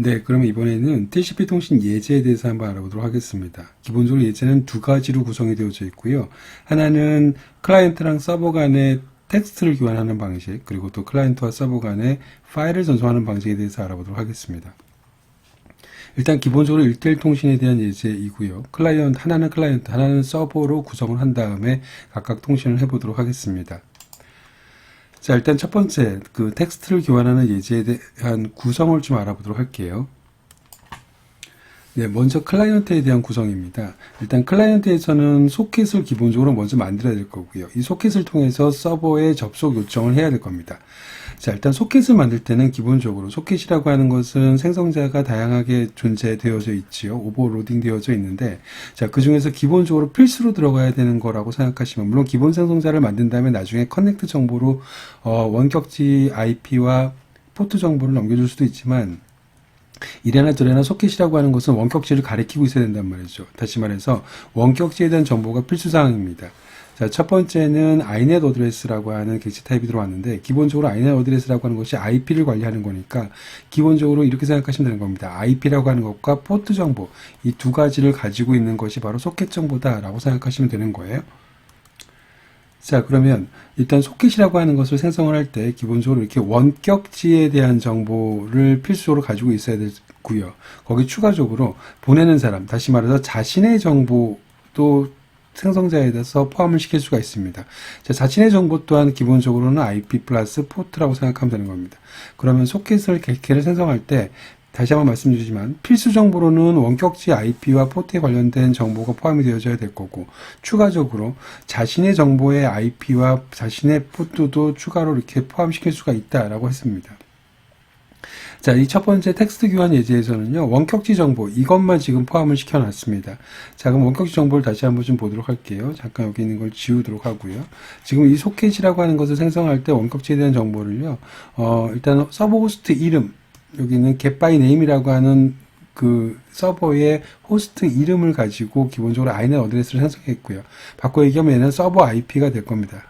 네, 그러면 이번에는 TCP 통신 예제에 대해서 한번 알아보도록 하겠습니다. 기본적으로 예제는 두 가지로 구성이 되어져 있고요. 하나는 클라이언트랑 서버 간의 텍스트를 교환하는 방식, 그리고 또 클라이언트와 서버 간의 파일을 전송하는 방식에 대해서 알아보도록 하겠습니다. 일단 기본적으로 1:1 통신에 대한 예제이고요. 하나는 클라이언트, 하나는 서버로 구성을 한 다음에 각각 통신을 해보도록 하겠습니다. 자, 일단 첫 번째, 텍스트를 교환하는 예제에 대한 구성을 좀 알아보도록 할게요. 네, 먼저 클라이언트에 대한 구성입니다. 일단 클라이언트에서는 소켓을 기본적으로 먼저 만들어야 될 거고요. 이 소켓을 통해서 서버에 접속 요청을 해야 될 겁니다. 자, 일단 소켓을 만들 때는 기본적으로 소켓이라고 하는 것은 생성자가 다양하게 존재되어져 있지요. 오버로딩 되어져 있는데, 자, 그 중에서 기본적으로 필수로 들어가야 되는 거라고 생각하시면, 물론 기본 생성자를 만든 다음에 나중에 커넥트 정보로 원격지 IP와 포트 정보를 넘겨줄 수도 있지만, 이래나 저래나 소켓이라고 하는 것은 원격지를 가리키고 있어야 된단 말이죠. 다시 말해서 원격지에 대한 정보가 필수사항입니다. 자, 첫 번째는 inet 어드레스라고 하는 객체 타입이 들어왔는데, 기본적으로 inet 어드레스라고 하는 것이 IP를 관리하는 거니까 기본적으로 이렇게 생각하시면 되는 겁니다. IP라고 하는 것과 포트 정보, 이 두 가지를 가지고 있는 것이 바로 소켓 정보다라고 생각하시면 되는 거예요. 자, 그러면 일단 소켓이라고 하는 것을 생성을 할 때 기본적으로 이렇게 원격지에 대한 정보를 필수로 가지고 있어야 되고요. 거기 추가적으로 보내는 사람, 다시 말해서 자신의 정보도 생성자에 대해서 포함을 시킬 수가 있습니다. 자, 자신의 정보 또한 기본적으로는 IP 플러스 포트라고 생각하면 되는 겁니다. 그러면 소켓을 객체를 생성할 때 다시 한번 말씀드리지만 필수 정보로는 원격지 IP와 포트에 관련된 정보가 포함이 되어져야 될 거고, 추가적으로 자신의 정보의 IP와 자신의 포트도 추가로 이렇게 포함시킬 수가 있다라고 했습니다. 자, 이 첫 번째 텍스트 교환 예제에서는요, 원격지 정보, 이것만 지금 포함을 시켜놨습니다. 자, 그럼 원격지 정보를 다시 한번 좀 보도록 할게요. 잠깐 여기 있는 걸 지우도록 하고요. 지금 이 소켓이라고 하는 것을 생성할 때 원격지에 대한 정보를요, 일단 서버 호스트 이름, 여기는 getByName이라고 하는 그 서버의 호스트 이름을 가지고 기본적으로 inet 어드레스를 생성했고요. 바꿔 얘기하면 얘는 서버 IP가 될 겁니다.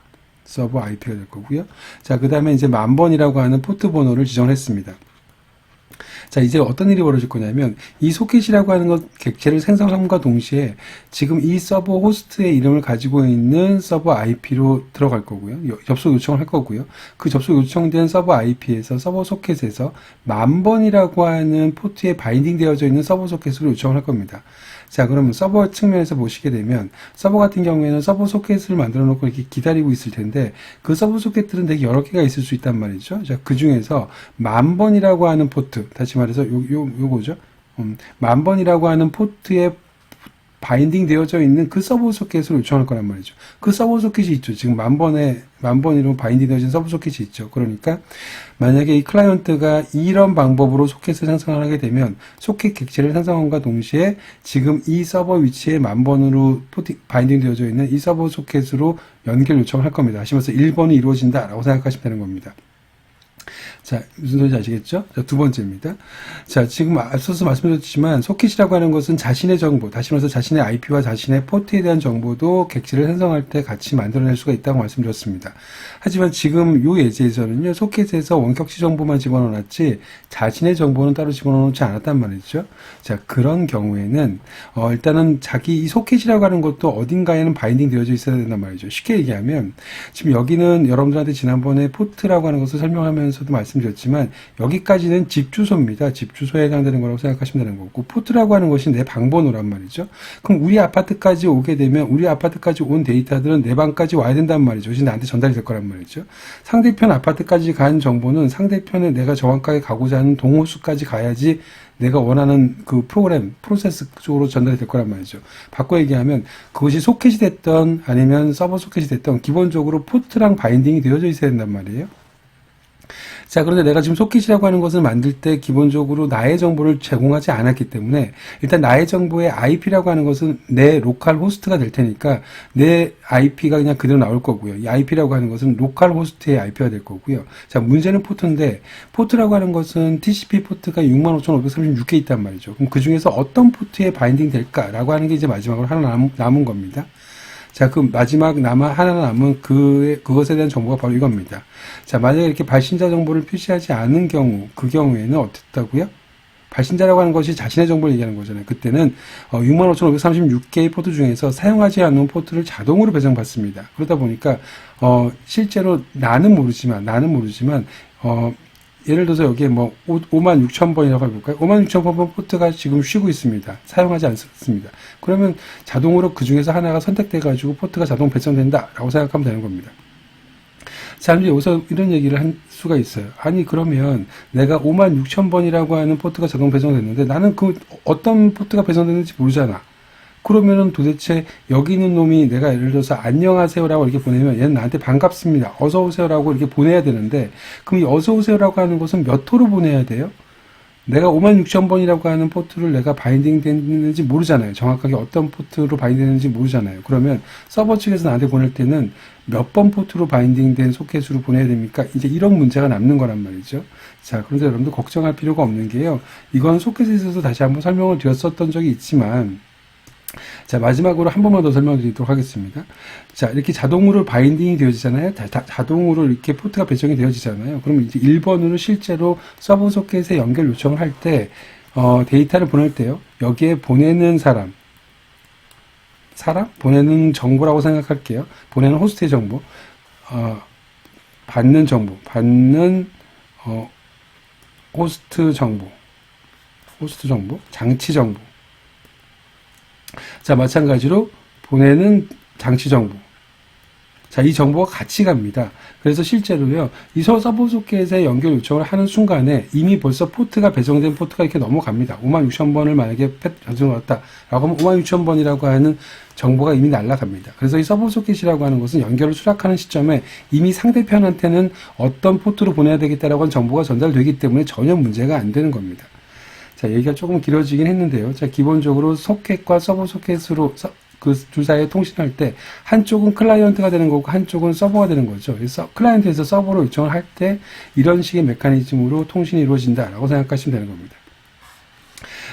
서버 IP가 될 거고요. 자, 그 다음에 이제 1000번이라고 하는 포트 번호를 지정했습니다. 자, 이제 어떤 일이 벌어질 거냐면 이 소켓이라고 하는 것 객체를 생성함과 동시에 지금 이 서버 호스트의 이름을 가지고 있는 서버 IP로 들어갈 거고요. 접속 요청을 할 거고요. 그 접속 요청된 서버 IP에서 서버 소켓에서 1000번이라고 하는 포트에 바인딩 되어져 있는 서버 소켓으로 요청을 할 겁니다. 자, 그러면 서버 측면에서 보시게 되면 서버 같은 경우에는 서버 소켓을 만들어 놓고 이렇게 기다리고 있을 텐데 그 서버 소켓들은 되게 여러 개가 있을 수 있단 말이죠. 자, 그 중에서 1000번이라고 하는 포트, 다시 말해서 요거죠. 1000번이라고 하는 포트에 바인딩 되어져 있는 그 서버 소켓을 요청할 거란 말이죠. 그 서버 소켓이 있죠. 지금 1000번이로 바인딩 되어진 서버 소켓이 있죠. 그러니까 만약에 이 클라이언트가 이런 방법으로 소켓을 생성을 하게 되면 소켓 객체를 생성함과 동시에 지금 이 서버 위치에 1000번으로 바인딩 되어져 있는 이 서버 소켓으로 연결 요청을 할 겁니다. 하시면서 1번이 이루어진다라고 생각하시면 되는 겁니다. 자, 무슨 소리인지 아시겠죠? 자, 두 번째입니다. 자, 지금 앞서서 말씀드렸지만 소켓이라고 하는 것은 자신의 정보, 다시 말해서 자신의 IP와 자신의 포트에 대한 정보도 객체를 생성할 때 같이 만들어낼 수가 있다고 말씀드렸습니다. 하지만 지금 이 예제에서는요, 소켓에서 원격지 정보만 집어넣어놨지 자신의 정보는 따로 집어넣지 않았단 말이죠. 자, 그런 경우에는 일단은 이 소켓이라고 하는 것도 어딘가에는 바인딩 되어져 있어야 된단 말이죠. 쉽게 얘기하면 지금 여기는 여러분들한테 지난번에 포트라고 하는 것을 설명하면서도 말씀드렸지만 여기까지는 집 주소입니다. 집 주소에 해당되는 거라고 생각하시면 되는 거고, 포트라고 하는 것이 내 방 번호란 말이죠. 그럼 우리 아파트까지 오게 되면 우리 아파트까지 온 데이터들은 내 방까지 와야 된단 말이죠. 그것이 나한테 전달이 될 거란 말이죠. 상대편 아파트까지 간 정보는 상대편에 내가 정확하게 가고자 하는 동호수까지 가야지 내가 원하는 그 프로세스 쪽으로 전달이 될 거란 말이죠. 바꿔 얘기하면 그것이 소켓이 됐던 아니면 서버 소켓이 됐던 기본적으로 포트랑 바인딩이 되어져 있어야 된단 말이에요. 자, 그런데 내가 지금 소켓이라고 하는 것을 만들 때 기본적으로 나의 정보를 제공하지 않았기 때문에 일단 나의 정보의 IP라고 하는 것은 내 로컬 호스트가 될 테니까 내 IP가 그냥 그대로 나올 거고요. 이 IP라고 하는 것은 로컬 호스트의 IP가 될 거고요. 자, 문제는 포트인데 포트라고 하는 것은 TCP 포트가 65,536개 있단 말이죠. 그럼 그 중에서 어떤 포트에 바인딩 될까라고 하는 게 이제 마지막으로 하나 남은 겁니다. 자, 그 마지막 하나 남은 그것에 대한 정보가 바로 이겁니다. 자, 만약에 이렇게 발신자 정보를 표시하지 않은 경우, 그 경우에는 어떻다고요? 발신자라고 하는 것이 자신의 정보를 얘기하는 거잖아요. 그때는 65,536개의 포트 중에서 사용하지 않는 포트를 자동으로 배정받습니다. 그러다 보니까 실제로 나는 모르지만 예를 들어서 여기에 56,000번이라고 해볼까요? 56,000번 포트가 지금 쉬고 있습니다. 사용하지 않습니다. 그러면 자동으로 그 중에서 하나가 선택돼가지고 포트가 자동 배정된다라고 생각하면 되는 겁니다. 사람들이 여기서 이런 얘기를 할 수가 있어요. 아니, 그러면 내가 56,000번이라고 하는 포트가 자동 배정됐는데 나는 그 어떤 포트가 배정됐는지 모르잖아. 그러면은 도대체 여기 있는 놈이 내가 예를 들어서 안녕하세요라고 이렇게 보내면 얘는 나한테 반갑습니다. 어서오세요라고 이렇게 보내야 되는데, 그럼 이 어서오세요라고 하는 것은 몇 호로 보내야 돼요? 내가 56,000번이라고 하는 포트를 내가 바인딩 됐는지 모르잖아요. 정확하게 어떤 포트로 바인딩 됐는지 모르잖아요. 그러면 서버 측에서 나한테 보낼 때는 몇 번 포트로 바인딩 된 소켓으로 보내야 됩니까? 이제 이런 문제가 남는 거란 말이죠. 자, 그런데 여러분들 걱정할 필요가 없는 게요. 이건 소켓에 있어서 다시 한번 설명을 드렸었던 적이 있지만, 자, 마지막으로 한 번만 더 설명드리도록 하겠습니다. 자, 이렇게 자동으로 바인딩이 되어지잖아요. 자동으로 이렇게 포트가 배정이 되어지잖아요. 그러면 이제 1번으로 실제로 서버 소켓에 연결 요청을 할 때, 데이터를 보낼 때요. 여기에 보내는 사람? 보내는 정보라고 생각할게요. 보내는 호스트의 정보. 받는 정보. 호스트 정보. 장치 정보. 자, 마찬가지로 보내는 장치 정보. 자, 이 정보가 같이 갑니다. 그래서 실제로요, 이 서버 소켓에 연결 요청을 하는 순간에 이미 벌써 포트가 배정된 포트가 이렇게 넘어갑니다. 56,000번을 만약에 배정을 했다라고 하면 56,000번이라고 하는 정보가 이미 날아갑니다. 그래서 이 서버 소켓이라고 하는 것은 연결을 수락하는 시점에 이미 상대편한테는 어떤 포트로 보내야 되겠다라고 하는 정보가 전달되기 때문에 전혀 문제가 안 되는 겁니다. 자, 얘기가 조금 길어지긴 했는데요. 자, 기본적으로 소켓과 서버 소켓으로 그 둘 사이에 통신할 때 한쪽은 클라이언트가 되는 거고 한쪽은 서버가 되는 거죠. 그래서 클라이언트에서 서버로 요청을 할 때 이런 식의 메커니즘으로 통신이 이루어진다라고 생각하시면 되는 겁니다.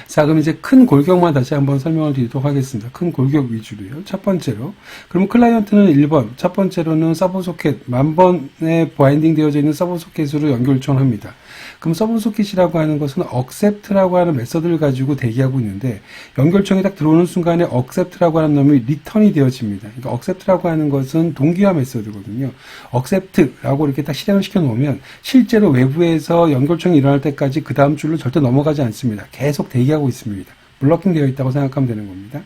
자, 그럼 이제 큰 골격만 다시 한번 설명을 드리도록 하겠습니다. 큰 골격 위주로요. 첫 번째로. 그러면 클라이언트는 1번, 첫 번째로는 서버 소켓, 10,000번에 바인딩 되어져 있는 서버 소켓으로 연결 요청을 합니다. 그럼 서버 소켓이라고 하는 것은 accept라고 하는 메서드를 가지고 대기하고 있는데, 연결청이 딱 들어오는 순간에 accept라고 하는 놈이 리턴이 되어집니다. 그러니까 accept라고 하는 것은 동기화 메서드거든요. accept라고 이렇게 딱 실행을 시켜 놓으면 실제로 외부에서 연결청이 일어날 때까지 그 다음 줄로 절대 넘어가지 않습니다. 계속 대기하고 있습니다. 블러킹 되어 있다고 생각하면 되는 겁니다.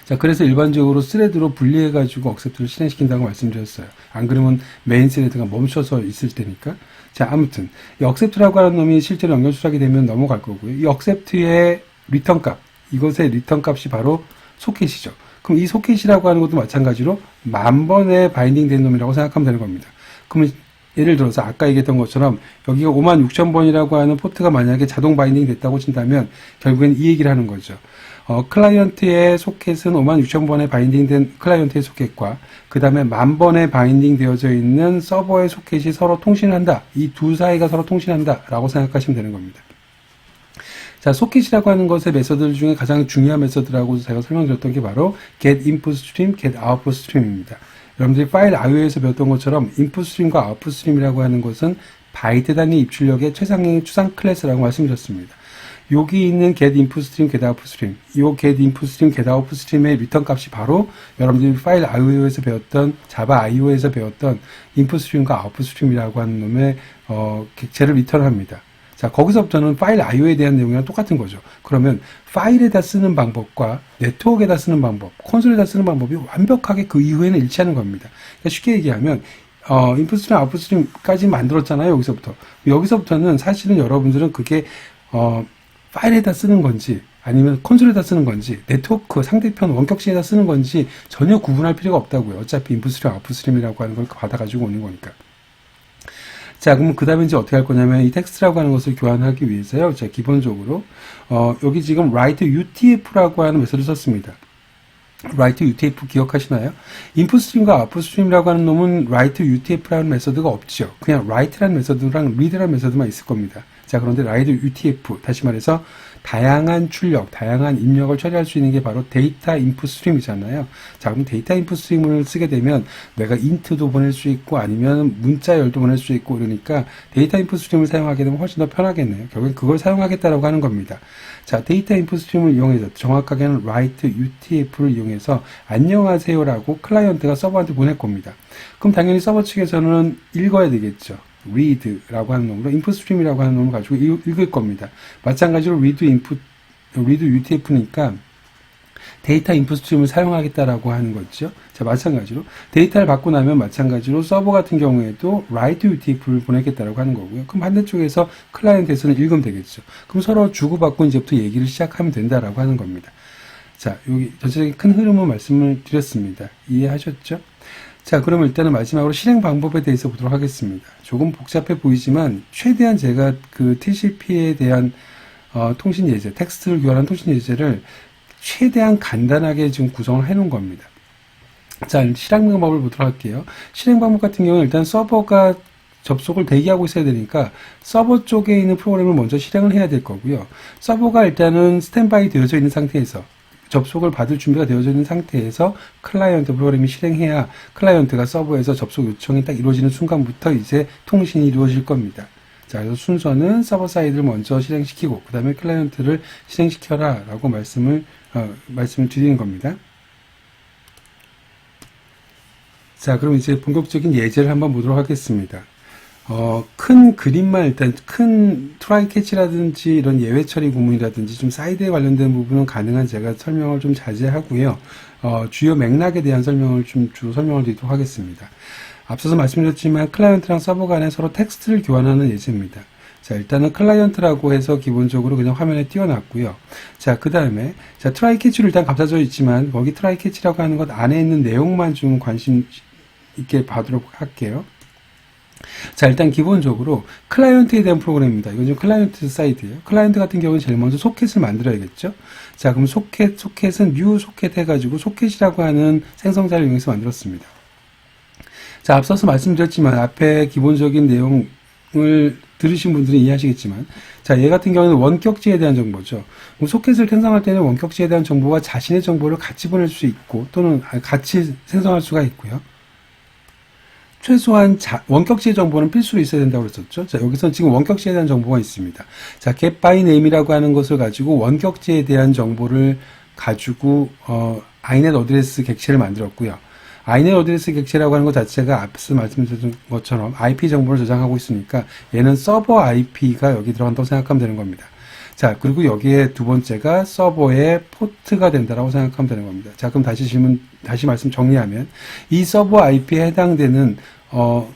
자, 그래서 일반적으로 스레드로 분리해가지고 accept를 실행시킨다고 말씀드렸어요. 안 그러면 메인 스레드가 멈춰서 있을 때니까. 자, 아무튼 이 accept라고 하는 놈이 실제로 연결 수락이 되면 넘어갈 거고요. 이 accept의 리턴 값, 이것의 리턴 값이 바로 소켓이죠. 그럼 이 소켓이라고 하는 것도 마찬가지로 10,000번에 바인딩 된 놈이라고 생각하면 되는 겁니다. 그러면 예를 들어서 아까 얘기했던 것처럼 여기가 56,000번이라고 하는 포트가 만약에 자동 바인딩 됐다고 친다면 결국엔 이 얘기를 하는 거죠. 클라이언트의 소켓은 56,000번에 바인딩된 클라이언트의 소켓과 그 다음에 10,000번에 바인딩 되어져 있는 서버의 소켓이 서로 통신한다. 이 두 사이가 서로 통신한다 라고 생각하시면 되는 겁니다. 자, 소켓이라고 하는 것의 메서드 중에 가장 중요한 메서드라고 제가 설명드렸던 게 바로 get input stream, get output stream입니다. 여러분들이 파일 IO에서 배웠던 것처럼 input stream과 output stream이라고 하는 것은 바이트 단위 입출력의 최상의 추상 클래스라고 말씀드렸습니다. 여기 있는 get input stream, get output stream, 이 get input stream, get output stream의 리턴 값이 바로 여러분들이 파일 IO에서 배웠던 자바 IO에서 배웠던 input stream과 output stream이라고 하는 놈의 객체를 리턴합니다. 자, 거기서부터는 파일 IO에 대한 내용이랑 똑같은 거죠. 그러면 파일에다 쓰는 방법과 네트워크에다 쓰는 방법, 콘솔에다 쓰는 방법이 완벽하게 그 이후에는 일치하는 겁니다. 그러니까 쉽게 얘기하면 인풋 스트림, 아웃풋 스트림까지 만들었잖아요. 여기서부터는 사실은 여러분들은 그게 파일에다 쓰는 건지 아니면 콘솔에다 쓰는 건지 네트워크 상대편 원격신에다 쓰는 건지 전혀 구분할 필요가 없다고요. 어차피 인풋 스트림, 아웃풋 스트림이라고 하는 걸 받아가지고 오는 거니까. 자, 그럼 그 다음에 이제 어떻게 할 거냐면 이 텍스트라고 하는 것을 교환하기 위해서요. 자, 기본적으로 여기 지금 write UTF라고 하는 메서드를 썼습니다. write UTF 기억하시나요? input stream과 output stream이라고 하는 놈은 write UTF라는 메서드가 없죠. 그냥 write라는 메서드랑 read라는 메서드만 있을 겁니다. 자, 그런데 라이드 UTF, 다시 말해서 다양한 출력, 다양한 입력을 처리할 수 있는 게 바로 데이터 인풋 스트림이잖아요. 자, 그럼 데이터 인풋 스트림을 쓰게 되면 내가 인트도 보낼 수 있고 아니면 문자열도 보낼 수 있고 그러니까 데이터 인풋 스트림을 사용하게 되면 훨씬 더 편하겠네요. 결국엔 그걸 사용하겠다라고 하는 겁니다. 자, 데이터 인풋 스트림을 이용해서 정확하게는 write UTF를 이용해서 안녕하세요라고 클라이언트가 서버한테 보낼 겁니다. 그럼 당연히 서버 측에서는 읽어야 되겠죠. read라고 하는 놈으로 input stream이라고 하는 놈을 가지고 읽을 겁니다. 마찬가지로 read UTF니까 데이터 인풋 스트림을 사용하겠다라고 하는 거죠. 자, 마찬가지로 데이터를 받고 나면 마찬가지로 서버 같은 경우에도 write UTF를 보내겠다라고 하는 거고요. 그럼 반대쪽에서 클라이언트에서는 읽으면 되겠죠. 그럼 서로 주고받고 이제부터 얘기를 시작하면 된다라고 하는 겁니다. 자, 여기 전체적인 큰 흐름을 말씀을 드렸습니다. 이해하셨죠? 자, 그럼 일단은 마지막으로 실행 방법에 대해서 보도록 하겠습니다. 조금 복잡해 보이지만 최대한 제가 그 TCP에 대한 통신 예제, 텍스트를 교환한 통신 예제를 최대한 간단하게 지금 구성을 해 놓은 겁니다. 자, 실행 방법을 보도록 할게요. 실행 방법 같은 경우는 일단 서버가 접속을 대기하고 있어야 되니까 서버 쪽에 있는 프로그램을 먼저 실행을 해야 될 거고요. 서버가 일단은 스탠바이 되어져 있는 상태에서 접속을 받을 준비가 되어져 있는 상태에서 클라이언트 프로그램이 실행해야 클라이언트가 서버에서 접속 요청이 딱 이루어지는 순간부터 이제 통신이 이루어질 겁니다. 자, 그래서 순서는 서버 사이드를 먼저 실행시키고 그 다음에 클라이언트를 실행시켜라 라고 말씀을 드리는 겁니다. 자, 그럼 이제 본격적인 예제를 한번 보도록 하겠습니다. 큰 그림만 일단 큰 트라이 캐치라든지 이런 예외 처리 구문이라든지 좀 사이드에 관련된 부분은 가능한 제가 설명을 좀 자제하고요. 주요 맥락에 대한 설명을 좀 주로 설명을 드리도록 하겠습니다. 앞서서 말씀드렸지만 클라이언트랑 서버 간에 서로 텍스트를 교환하는 예제입니다. 자, 일단은 클라이언트라고 해서 기본적으로 그냥 화면에 띄워놨고요. 자, 그 다음에 자, 트라이 캐치로 일단 감싸져 있지만 거기 트라이 캐치라고 하는 것 안에 있는 내용만 좀 관심 있게 봐도록 할게요. 자, 일단 기본적으로 클라이언트에 대한 프로그램입니다. 이건 좀 클라이언트 사이드예요. 클라이언트 같은 경우는 제일 먼저 소켓을 만들어야겠죠. 자, 그럼 소켓은 new 소켓 해가지고 소켓이라고 하는 생성자를 이용해서 만들었습니다. 자, 앞서서 말씀드렸지만 앞에 기본적인 내용을 들으신 분들은 이해하시겠지만 자, 얘 같은 경우는 원격지에 대한 정보죠. 소켓을 생성할 때는 원격지에 대한 정보와 자신의 정보를 같이 보낼 수 있고 또는 같이 생성할 수가 있고요. 최소한 원격지의 정보는 필수로 있어야 된다고 그랬었죠. 자, 여기서 지금 원격지에 대한 정보가 있습니다. 자, get by name이라고 하는 것을 가지고 원격지에 대한 정보를 가지고 inet 어드레스 객체를 만들었고요. inet 어드레스 객체라고 하는 것 자체가 앞서 말씀드린 것처럼 IP 정보를 저장하고 있으니까 얘는 서버 IP가 여기 들어간다고 생각하면 되는 겁니다. 자, 그리고 여기에 두 번째가 서버의 포트가 된다라고 생각하면 되는 겁니다. 자, 그럼 다시 말씀 정리하면 이 서버 IP에 해당되는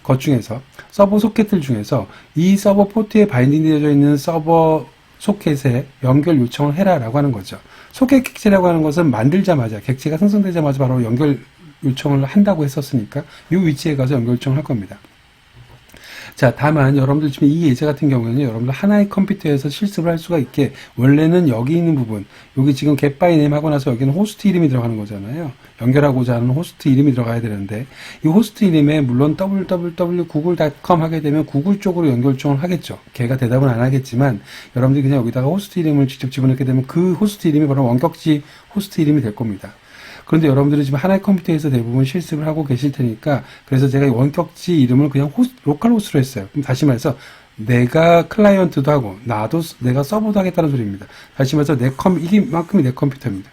것 중에서 서버 소켓들 중에서 이 서버 포트에 바인딩 되어져 있는 서버 소켓에 연결 요청을 해라라고 하는 거죠. 소켓 객체라고 하는 것은 만들자마자 객체가 생성되자마자 바로 연결 요청을 한다고 했었으니까 이 위치에 가서 연결 요청을 할 겁니다. 자, 다만 여러분들 지금 이 예제 같은 경우에는 여러분들 하나의 컴퓨터에서 실습을 할 수가 있게 원래는 여기 있는 부분, 여기 지금 get by name 하고 나서 여기는 호스트 이름이 들어가는 거잖아요. 연결하고자 하는 호스트 이름이 들어가야 되는데 이 호스트 이름에 물론 www.google.com 하게 되면 구글 쪽으로 연결 요청을 하겠죠. 걔가 대답은 안 하겠지만 여러분들이 그냥 여기다가 호스트 이름을 직접 집어넣게 되면 그 호스트 이름이 바로 원격지 호스트 이름이 될 겁니다. 그런데 여러분들은 지금 하나의 컴퓨터에서 대부분 실습을 하고 계실 테니까 그래서 제가 이 원격지 이름을 그냥 로컬 호스트로 했어요. 그럼 다시 말해서 내가 클라이언트도 하고 나도 내가 서버도 하겠다는 소리입니다. 다시 말해서 이만큼이 내 컴퓨터입니다.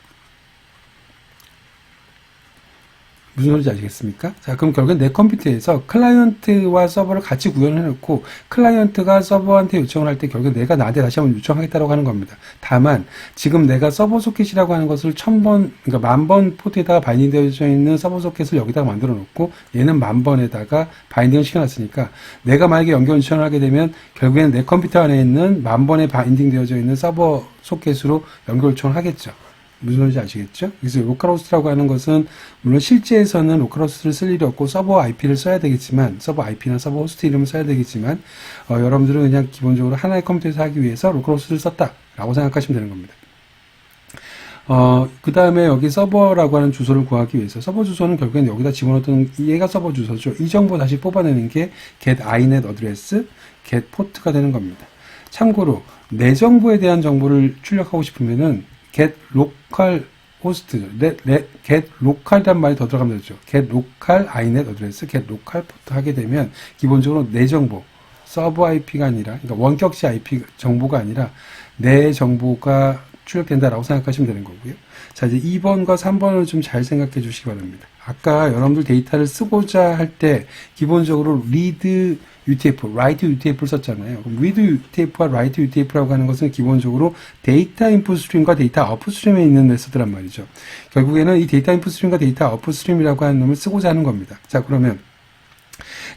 무슨 소리인지 아시겠습니까? 자, 그럼 결국엔 내 컴퓨터에서 클라이언트와 서버를 같이 구현을 해놓고 클라이언트가 서버한테 요청을 할 때 결국 내가 나한테 다시 한번 요청하겠다고 하는 겁니다. 다만 지금 내가 서버 소켓이라고 하는 것을 1000번, 그러니까 10,000번 포트에다가 바인딩 되어져 있는 서버 소켓을 여기다가 만들어 놓고 얘는 10,000번에다가 바인딩을 시켜놨으니까 내가 만약에 연결 요청을 하게 되면 결국엔 내 컴퓨터 안에 있는 10,000번에 바인딩 되어져 있는 서버 소켓으로 연결 요청을 하겠죠. 무슨 소리인지 아시겠죠? 그래서 로컬호스트라고 하는 것은 물론 실제에서는 로컬호스트를 쓸 일이 없고 서버 IP를 써야 되겠지만 서버 IP나 서버 호스트 이름을 써야 되겠지만 여러분들은 그냥 기본적으로 하나의 컴퓨터에서 하기 위해서 로컬호스트를 썼다라고 생각하시면 되는 겁니다. 그 다음에 여기 서버라고 하는 주소를 구하기 위해서 서버 주소는 결국엔 여기다 집어넣었던 얘가 서버 주소죠. 이 정보 다시 뽑아내는 게 get inet address, get port가 되는 겁니다. 참고로 내 정보에 대한 정보를 출력하고 싶으면은 get local host, get local이란 말이 더 들어가면 되죠. get local inet address, get local port 하게 되면 기본적으로 내 정보, 서버 IP가 아니라, 그러니까 원격시 IP 정보가 아니라 내 정보가 출력된다라고 생각하시면 되는 거고요. 자, 이제 2번과 3번을 좀 잘 생각해 주시기 바랍니다. 아까 여러분들 데이터를 쓰고자 할 때 기본적으로 read UTF, write UTF를 썼잖아요. 그럼 read UTF와 write UTF라고 하는 것은 기본적으로 데이터 인풋 스트림과 데이터 아웃풋 스트림에 있는 메서드란 말이죠. 결국에는 이 데이터 인풋 스트림과 데이터 아웃풋 스트림이라고 하는 놈을 쓰고자 하는 겁니다. 자, 그러면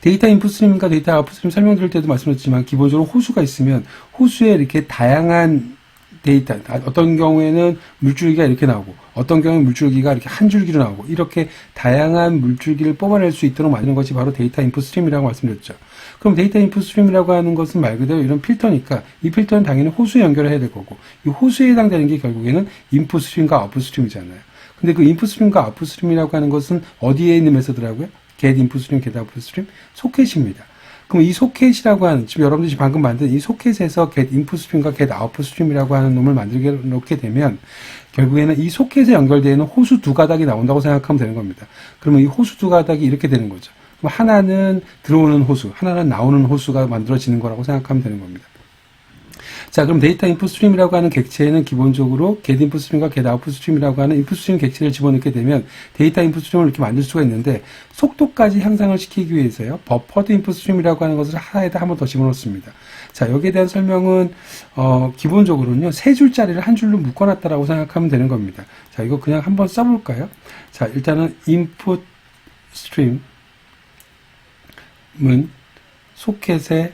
데이터 인풋 스트림과 데이터 아웃풋 스트림 설명드릴 때도 말씀드렸지만 기본적으로 호수가 있으면 호수에 이렇게 다양한 데이터, 어떤 경우에는 물줄기가 이렇게 나오고 어떤 경우는 물줄기가 이렇게 한 줄기로 나오고 이렇게 다양한 물줄기를 뽑아낼 수 있도록 만드는 것이 바로 데이터 인풋 스트림이라고 말씀드렸죠. 그럼 데이터 인풋 스트림이라고 하는 것은 말 그대로 이런 필터니까 이 필터는 당연히 호수에 연결을 해야 될 거고 이 호수에 해당되는 게 결국에는 인풋 스트림과 아웃풋 스트림이잖아요. 근데 그 인풋 스트림과 아웃풋 스트림이라고 하는 것은 어디에 있는 메서드라고요? get 인풋 스트림, get 아웃풋 스트림? 소켓입니다. 그럼 이 소켓이라고 하는, 지금 여러분들이 방금 만든 이 소켓에서 get input stream과 get output stream이라고 하는 놈을 만들게 놓게 되면 결국에는 이 소켓에 연결되어 있는 호수 두 가닥이 나온다고 생각하면 되는 겁니다. 그러면 이 호수 두 가닥이 이렇게 되는 거죠. 그럼 하나는 들어오는 호수, 하나는 나오는 호수가 만들어지는 거라고 생각하면 되는 겁니다. 자, 그럼 데이터 인풋 스트림이라고 하는 객체에는 기본적으로 get input stream과 get output stream이라고 하는 인풋 스트림 객체를 집어넣게 되면 데이터 인풋 스트림을 이렇게 만들 수가 있는데 속도까지 향상을 시키기 위해서요. 버퍼드 인풋 스트림이라고 하는 것을 하나에다 한 번 더 집어넣습니다. 자, 여기에 대한 설명은 기본적으로는요. 세 줄짜리를 한 줄로 묶어놨다라고 생각하면 되는 겁니다. 자, 이거 그냥 한번 써볼까요? 자, 일단은 input stream은 소켓에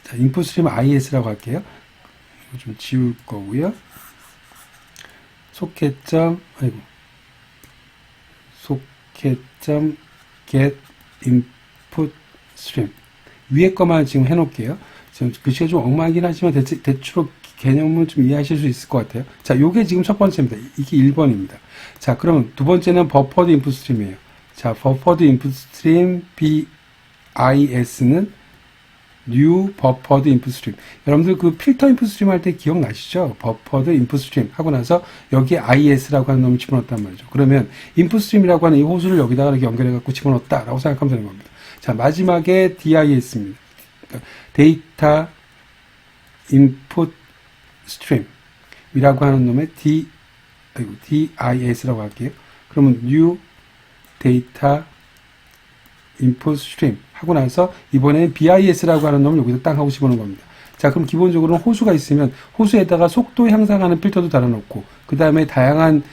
자, 인풋 스트림 IS라고 할게요. 이거 좀 지울 거고요. socket.get input stream 위에 거만 지금 해놓을게요. 지금 글씨가 좀 엉망이긴 하지만 대충 개념을 좀 이해하실 수 있을 것 같아요. 자, 요게 지금 첫 번째입니다. 이게 1번입니다. 자, 그럼 두 번째는 버퍼드 인풋 스트림이에요. 자, 버퍼드 인풋 스트림 BIS는 new buffered input stream. 여러분들 그 필터 인풋 스트림 할 때 기억나시죠? buffered input stream 하고 나서 여기에 IS라고 하는 놈을 집어넣었단 말이죠. 그러면 input stream이라고 하는 이 호수를 여기다가 이렇게 연결해 갖고 집어넣었다라고 생각하면 되는 겁니다. 자, 마지막에 DIS입니다. 그러니까 데이터 인풋 스트림이라고 하는 놈의 DIS라고 할게요. 그러면 new data input stream 하고 나서 이번에는 BIS라고 하는 놈을 여기서 땅 하고 집어넣은 겁니다. 자, 그럼 기본적으로는 호수가 있으면 호수에다가 속도 향상하는 필터도 달아놓고 그 다음에 다양한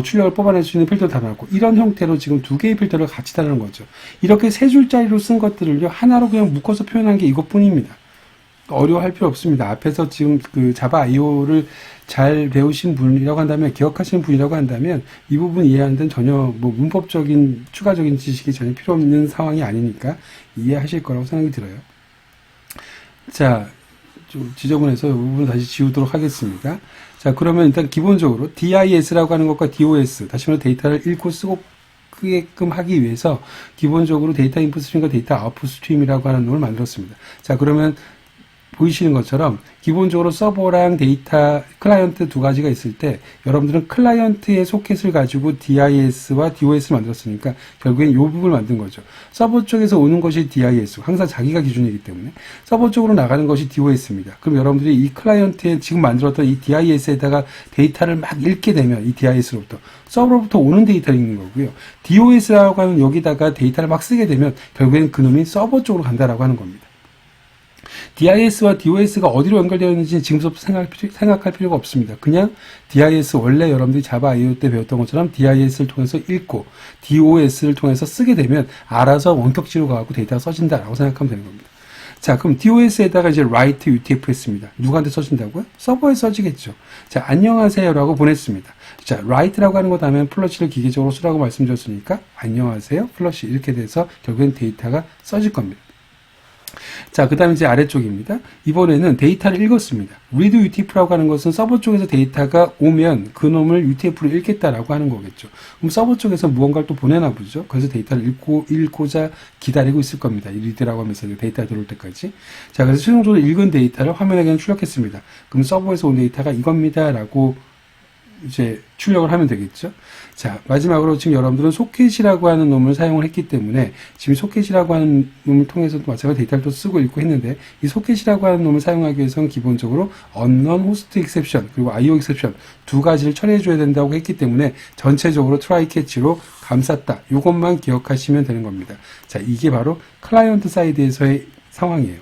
출력을 뽑아낼 수 있는 필터도 달아놓고 이런 형태로 지금 두 개의 필터를 같이 달아놓은 거죠. 이렇게 세 줄짜리로 쓴 것들을요 하나로 그냥 묶어서 표현한 게 이것뿐입니다. 어려워할 필요 없습니다. 앞에서 지금 그 자바 IO를 잘 배우신 분이라고 한다면, 기억하시는 분이라고 한다면 이 부분 이해하는 데는 전혀 뭐 문법적인 추가적인 지식이 전혀 필요 없는 상황이 아니니까 이해하실 거라고 생각이 들어요. 자, 좀 지저분해서 이 부분을 다시 지우도록 하겠습니다. 자, 그러면 일단 기본적으로 DIS라고 하는 것과 DOS, 다시 말해 데이터를 읽고 쓰고 크게끔 하기 위해서 기본적으로 데이터 인풋 스트림과 데이터 아웃풋 스트림이라고 하는 놈을 만들었습니다. 자, 그러면 보이시는 것처럼 기본적으로 서버랑 데이터 클라이언트 두 가지가 있을 때 여러분들은 클라이언트의 소켓을 가지고 DIS와 DOS를 만들었으니까 결국엔 이 부분을 만든 거죠. 서버 쪽에서 오는 것이 DIS, 항상 자기가 기준이기 때문에 서버 쪽으로 나가는 것이 DOS입니다. 그럼 여러분들이 이 클라이언트에 지금 만들었던 이 DIS에다가 데이터를 막 읽게 되면 이 DIS로부터 서버로부터 오는 데이터를 읽는 거고요. DOS라고 하는 여기다가 데이터를 막 쓰게 되면 결국엔 그놈이 서버 쪽으로 간다라고 하는 겁니다. DIS와 DOS가 어디로 연결되어 있는지 지금부터 생각할 필요가 없습니다. 그냥 DIS 원래 여러분들이 자바 IO 때 배웠던 것처럼 DIS를 통해서 읽고 DOS를 통해서 쓰게 되면 알아서 원격지로 가고 데이터가 써진다라고 생각하면 되는 겁니다. 자, 그럼 DOS에다가 이제 write UTF 했습니다. 누구한테 써진다고요? 서버에 써지겠죠. 자, 안녕하세요라고 보냈습니다. 자, write라고 하는 거 다음에 플러시를 기계적으로 쓰라고 말씀드렸으니까 안녕하세요 플러시 이렇게 돼서 결국엔 데이터가 써질 겁니다. 자, 그 다음에 이제 아래쪽입니다. 이번에는 데이터를 읽었습니다. read UTF라고 하는 것은 서버 쪽에서 데이터가 오면 그놈을 UTF로 읽겠다라고 하는 거겠죠. 그럼 서버 쪽에서 무언가를 또 보내나 보죠. 그래서 데이터를 읽고자 기다리고 있을 겁니다. 이 read라고 하면서 데이터가 들어올 때까지. 자, 그래서 최종적으로 읽은 데이터를 화면에 그냥 출력했습니다. 그럼 서버에서 온 데이터가 이겁니다. 라고 이제 출력을 하면 되겠죠. 자, 마지막으로 지금 여러분들은 소켓이라고 하는 놈을 사용을 했기 때문에 지금 소켓이라고 하는 놈을 통해서도 마찬가지로 데이터를 또 쓰고 읽고 했는데 이 소켓이라고 하는 놈을 사용하기 위해서는 기본적으로 unknown host exception 그리고 IO exception 두 가지를 처리해 줘야 된다고 했기 때문에 전체적으로 try catch로 감쌌다. 이것만 기억하시면 되는 겁니다. 자, 이게 바로 클라이언트 사이드에서의 상황이에요.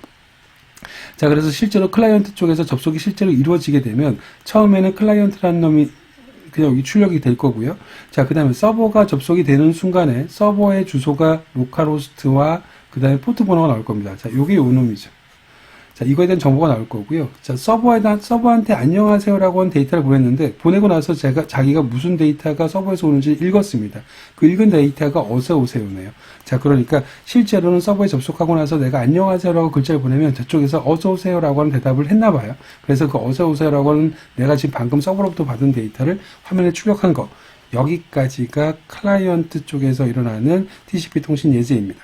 자, 그래서 실제로 클라이언트 쪽에서 접속이 실제로 이루어지게 되면 처음에는 클라이언트라는 놈이 그냥 여기 출력이 될 거고요. 자, 그 다음에 서버가 접속이 되는 순간에 서버의 주소가 로컬호스트와 그 다음에 포트 번호가 나올 겁니다. 자, 요게 요 놈이죠. 자, 이거에 대한 정보가 나올 거고요. 자, 서버한테 안녕하세요라고 한 데이터를 보냈는데, 보내고 나서 자기가 무슨 데이터가 서버에서 오는지 읽었습니다. 그 읽은 데이터가 어서오세요네요. 자, 그러니까 실제로는 서버에 접속하고 나서 내가 안녕하세요라고 글자를 보내면 저쪽에서 어서오세요라고 하는 대답을 했나 봐요. 그래서 그 어서오세요라고 하는 내가 지금 방금 서버로부터 받은 데이터를 화면에 출력한 거. 여기까지가 클라이언트 쪽에서 일어나는 TCP 통신 예제입니다.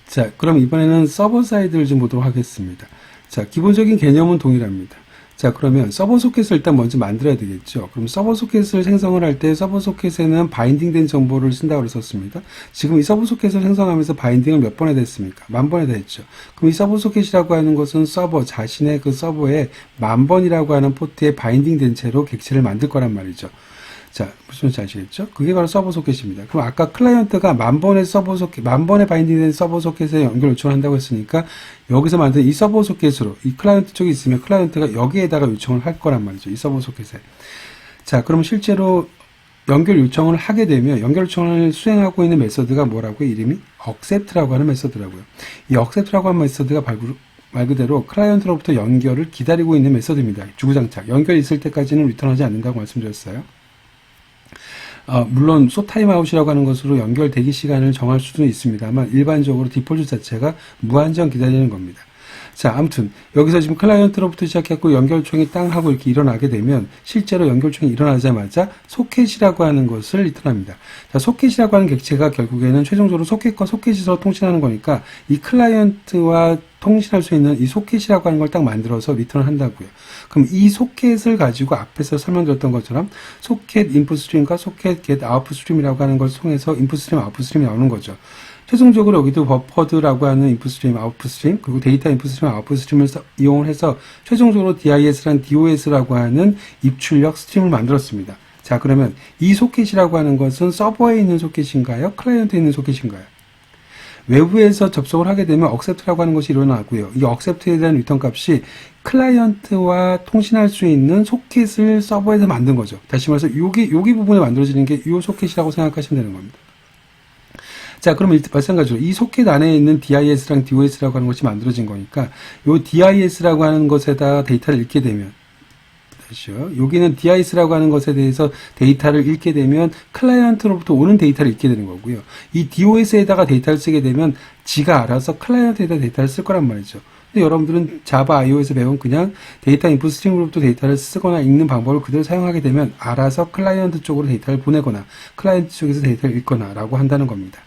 자, 그럼 이번에는 서버 사이드를 좀 보도록 하겠습니다. 자, 기본적인 개념은 동일합니다. 자, 그러면 서버 소켓을 일단 먼저 만들어야 되겠죠. 그럼 서버 소켓을 생성을 할 때 서버 소켓에는 바인딩된 정보를 쓴다고 그랬었습니다. 지금 이 서버 소켓을 생성하면서 바인딩을 몇 번에 됐습니까? 10,000번에 됐죠. 그럼 이 서버 소켓이라고 하는 것은 서버 자신의 그 서버에 10,000번이라고 하는 포트에 바인딩된 채로 객체를 만들 거란 말이죠. 자, 무슨 말인지 아시겠죠? 그게 바로 서버 소켓입니다. 그럼 아까 클라이언트가 10,000번의 바인딩된 서버 소켓에 연결 요청을 한다고 했으니까 여기서 만든 이 서버 소켓으로 이 클라이언트 쪽에 있으면 클라이언트가 여기에다가 요청을 할 거란 말이죠. 이 서버 소켓에. 자, 그럼 실제로 연결 요청을 하게 되면 연결 요청을 수행하고 있는 메서드가 뭐라고요? 이름이 accept라고 하는 메서드라고요. 이 accept라고 하는 메서드가 말 그대로 클라이언트로부터 연결을 기다리고 있는 메서드입니다. 주구장창. 연결이 있을 때까지는 리턴하지 않는다고 말씀드렸어요. 물론 소 타임아웃이라고 하는 것으로 연결 대기 시간을 정할 수는 있습니다만 일반적으로 디폴트 자체가 무한정 기다리는 겁니다. 자, 아무튼 여기서 지금 클라이언트로부터 시작했고 연결 요청이 땅 하고 이렇게 일어나게 되면 실제로 연결 요청이 일어나자마자 소켓이라고 하는 것을 리턴합니다. 자, 소켓이라고 하는 객체가 결국에는 최종적으로 소켓과 소켓이 서로 통신하는 거니까 이 클라이언트와 통신할 수 있는 이 소켓이라고 하는 걸 딱 만들어서 리턴을 한다고요. 그럼 이 소켓을 가지고 앞에서 설명드렸던 것처럼 소켓 인풋 스트림과 소켓 겟 아웃풋 스트림이라고 하는 걸 통해서 인풋 스트림, 아웃풋 스트림이 나오는 거죠. 최종적으로 여기도 버퍼드라고 하는 인풋 스트림, 아웃풋 스트림, 그리고 데이터 인풋 스트림, 아웃풋 스트림을 이용을 해서 최종적으로 DIS란 DOS라고 하는 입출력 스트림을 만들었습니다. 자, 그러면 이 소켓이라고 하는 것은 서버에 있는 소켓인가요? 클라이언트에 있는 소켓인가요? 외부에서 접속을 하게 되면 accept라고 하는 것이 일어나고요. 이 accept에 대한 리턴 값이 클라이언트와 통신할 수 있는 소켓을 서버에서 만든 거죠. 다시 말해서 여기 부분에 만들어지는 게 이 소켓이라고 생각하시면 되는 겁니다. 자, 그러면 마찬가지로 이 소켓 안에 있는 DIS랑 DOS라고 하는 것이 만들어진 거니까 이 DIS라고 하는 것에다 데이터를 읽게 되면 다시요. 여기는 DIS라고 하는 것에 대해서 데이터를 읽게 되면 클라이언트로부터 오는 데이터를 읽게 되는 거고요. 이 DOS에다가 데이터를 쓰게 되면 지가 알아서 클라이언트에다 데이터를 쓸 거란 말이죠. 근데 여러분들은 자바 IO에서 배운 그냥 데이터 인풋 스트림으로부터 데이터를 쓰거나 읽는 방법을 그대로 사용하게 되면 알아서 클라이언트 쪽으로 데이터를 보내거나 클라이언트 쪽에서 데이터를 읽거나 라고 한다는 겁니다.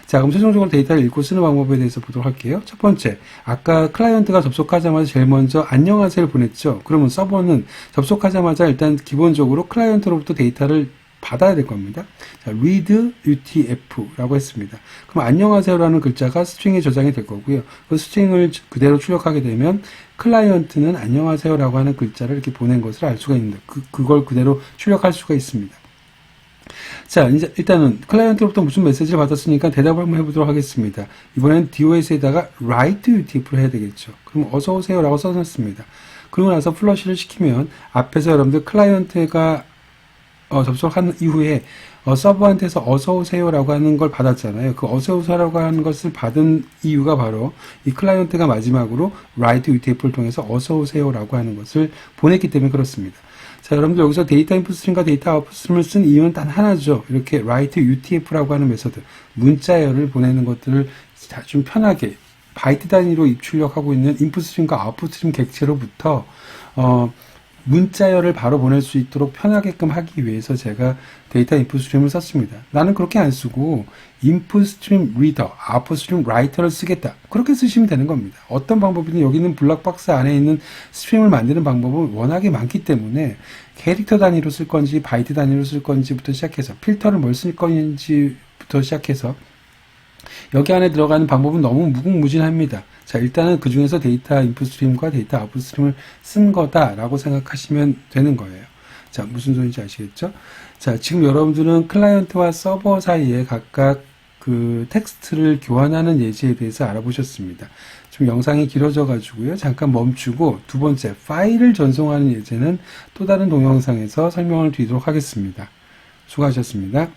자, 그럼 최종적으로 데이터를 읽고 쓰는 방법에 대해서 보도록 할게요. 첫 번째, 아까 클라이언트가 접속하자마자 제일 먼저 안녕하세요를 보냈죠. 그러면 서버는 접속하자마자 일단 기본적으로 클라이언트로부터 데이터를 받아야 될 겁니다. 자, read UTF라고 했습니다. 그럼 안녕하세요라는 글자가 스트링에 저장이 될 거고요. 그 스트링을 그대로 출력하게 되면 클라이언트는 안녕하세요라고 하는 글자를 이렇게 보낸 것을 알 수가 있는데 그걸 그대로 출력할 수가 있습니다. 자, 이제 일단은 클라이언트로부터 무슨 메시지를 받았으니까 대답을 한번 해보도록 하겠습니다. 이번엔 DOS에다가 write UTF를 해야 되겠죠. 그럼 어서오세요 라고 써놨습니다. 그러고 나서 플러시를 시키면 앞에서 여러분들 클라이언트가 접속한 이후에 서버한테서 어서오세요 라고 하는 걸 받았잖아요. 그 어서오세요 라고 하는 것을 받은 이유가 바로 이 클라이언트가 마지막으로 write UTF를 통해서 어서오세요 라고 하는 것을 보냈기 때문에 그렇습니다. 자, 여러분들 여기서 데이터 인풋 스트림과 데이터 아웃풋 스트림을 쓴 이유는 단 하나죠. 이렇게 write UTF라고 하는 메서드, 문자열을 보내는 것들을 좀 편하게 바이트 단위로 입출력하고 있는 인풋 스트림과 아웃풋 스트림 객체로부터 문자열을 바로 보낼 수 있도록 편하게끔 하기 위해서 제가 데이터 인풋 스트림을 썼습니다. 나는 그렇게 안 쓰고 인풋 스트림 리더, 아웃풋 스트림 라이터를 쓰겠다. 그렇게 쓰시면 되는 겁니다. 어떤 방법이든 여기 있는 블록박스 안에 있는 스트림을 만드는 방법은 워낙에 많기 때문에 캐릭터 단위로 쓸 건지 바이트 단위로 쓸 건지부터 시작해서 필터를 뭘 쓸 건지부터 시작해서 여기 안에 들어가는 방법은 너무 무궁무진합니다. 자, 일단은 그 중에서 데이터 인풋 스트림과 데이터 아웃풋 스트림을 쓴 거다라고 생각하시면 되는 거예요. 자, 무슨 소리인지 아시겠죠? 자, 지금 여러분들은 클라이언트와 서버 사이에 각각 그 텍스트를 교환하는 예제에 대해서 알아보셨습니다. 좀 영상이 길어져 가지고요. 잠깐 멈추고 두 번째 파일을 전송하는 예제는 또 다른 동영상에서 설명을 드리도록 하겠습니다. 수고하셨습니다.